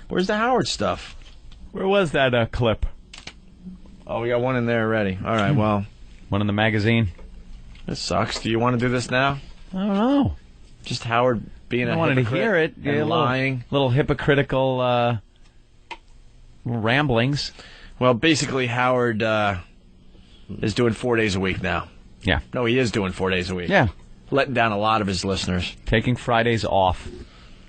Where's the Howard stuff? Where was that clip? Oh, we got one in there already. All right, well. One in the magazine. This sucks. Do you want to do this now? I don't know. Just Howard being I wanted to hear it. And lying. Little hypocritical ramblings. Well, basically, Howard is doing 4 days a week now. Yeah. No, he is doing 4 days a week. Yeah. Letting down a lot of his listeners. Taking Fridays off.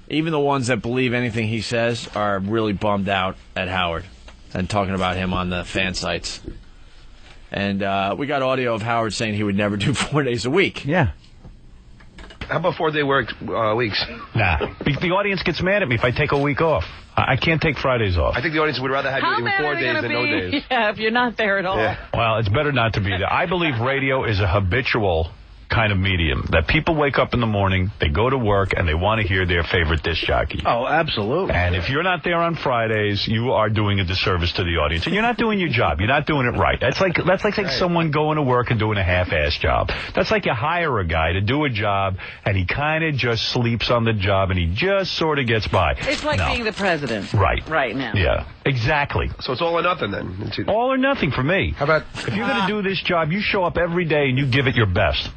Even the ones that believe anything he says are really bummed out at Howard and talking about him on the fan sites. And we got audio of Howard saying he would never do 4 days a week. Yeah. How about 4 day work weeks? Nah. The audience gets mad at me if I take a week off. I can't take Fridays off. I think the audience would rather have you in 4 days than no days. Yeah, if you're not there at all. Yeah. Well, it's better not to be there. I believe radio is a habitual kind of medium that people wake up in the morning, they go to work, and they want to hear their favorite disc jockey. Oh, absolutely. And if you're not there on Fridays, you are doing a disservice to the audience, and you're not doing your job. You're not doing it right. That's like someone going to work and doing a half-ass job. That's like you hire a guy to do a job, and he kind of just sleeps on the job, and he just sort of gets by. It's like being the president. Right now. Yeah, exactly. So it's all or nothing then? All or nothing for me. How about... If you're going to do this job, you show up every day and you give it your best.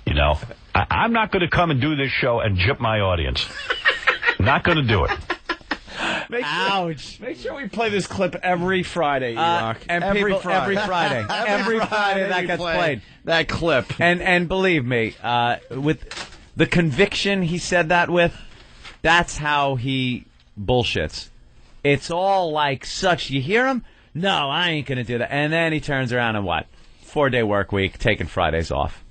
You know, I'm not going to come and do this show and jip my audience. Not going to do it. Ouch. Make sure we play this clip every Friday, E-Rock. Every Friday. Every Friday that gets played. That clip. And believe me, with the conviction he said that with, that's how he bullshits. It's all like such. You hear him? No, I ain't going to do that. And then he turns around and what? 4 day work week, taking Fridays off.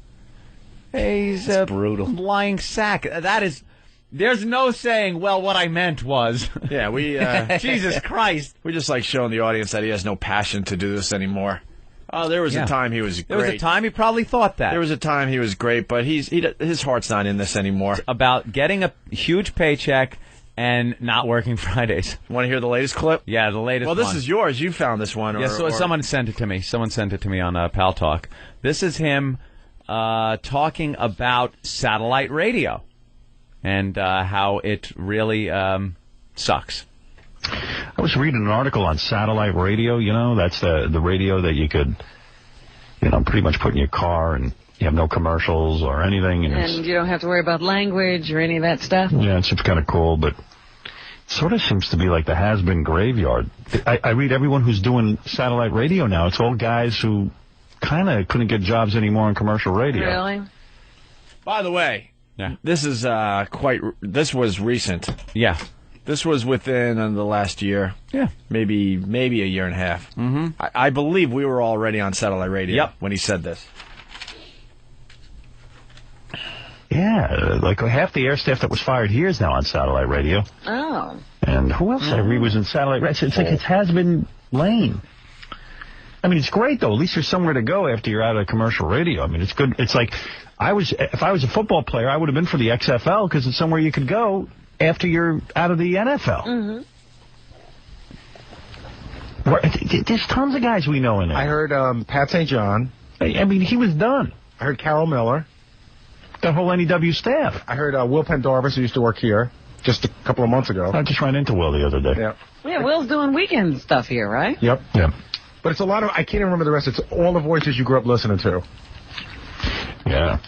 He's a brutal lying sack. That is, there's no saying, well, what I meant was. Yeah, we, Jesus Christ. We just like showing the audience that he has no passion to do this anymore. Oh, there was a time he was great. There was a time he probably thought that. There was a time he was great, but his heart's not in this anymore. It's about getting a huge paycheck and not working Fridays. Want to hear the latest clip? Yeah, the latest one. Well, this is yours. You found this one. Yeah, someone sent it to me. Someone sent it to me on Pal Talk. This is him talking about satellite radio and how it really sucks. I was reading an article on satellite radio. You know, that's the radio that you could, pretty much put in your car and you have no commercials or anything. And you don't have to worry about language or any of that stuff. Yeah, it's kind of cool, but it sort of seems to be like the has-been graveyard. I read everyone who's doing satellite radio now. It's all guys who kind of couldn't get jobs anymore in commercial radio. Really? By the way, yeah, this is this was recent. Yeah. This was within the last year. Yeah. Maybe a year and a half. Mm-hmm. I believe we were already on satellite radio when he said this. Yeah, like half the air staff that was fired here is now on satellite radio. Oh. And who else I read was in satellite radio? It's like it has been lame. I mean, it's great, though. At least there's somewhere to go after you're out of commercial radio. I mean, it's good. It's like, if I was a football player, I would have been for the XFL because it's somewhere you could go after you're out of the NFL. Mm-hmm. There's tons of guys we know in there. I heard Pat St. John. I mean, he was done. I heard Carol Miller. The whole NEW staff. I heard Will Pendarvis, who used to work here just a couple of months ago. I just ran into Will the other day. Yeah, Will's doing weekend stuff here, right? Yep. Yeah. But it's a lot of, I can't even remember the rest. It's all the voices you grew up listening to. Yeah.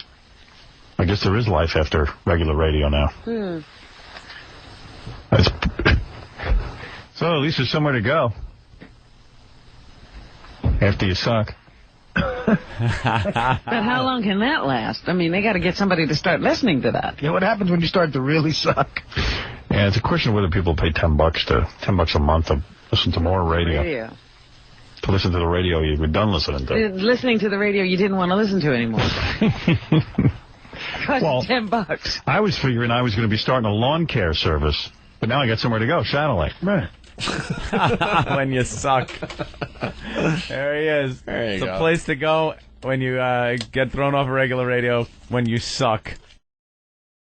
I guess there is life after regular radio now. So at least there's somewhere to go. After you suck. But how long can that last? I mean, they got to get somebody to start listening to that. Yeah, what happens when you start to really suck? Yeah, it's a question of whether people pay $10 a month to listen to more radio. To listen to the radio you were done listening to. Listening to the radio you didn't want to listen to anymore. Cost you $10. I was figuring I was going to be starting a lawn care service, but now I got somewhere to go, satellite. Right. When you suck. There he is. There you it's go. a place to go when you get thrown off a regular radio when you suck.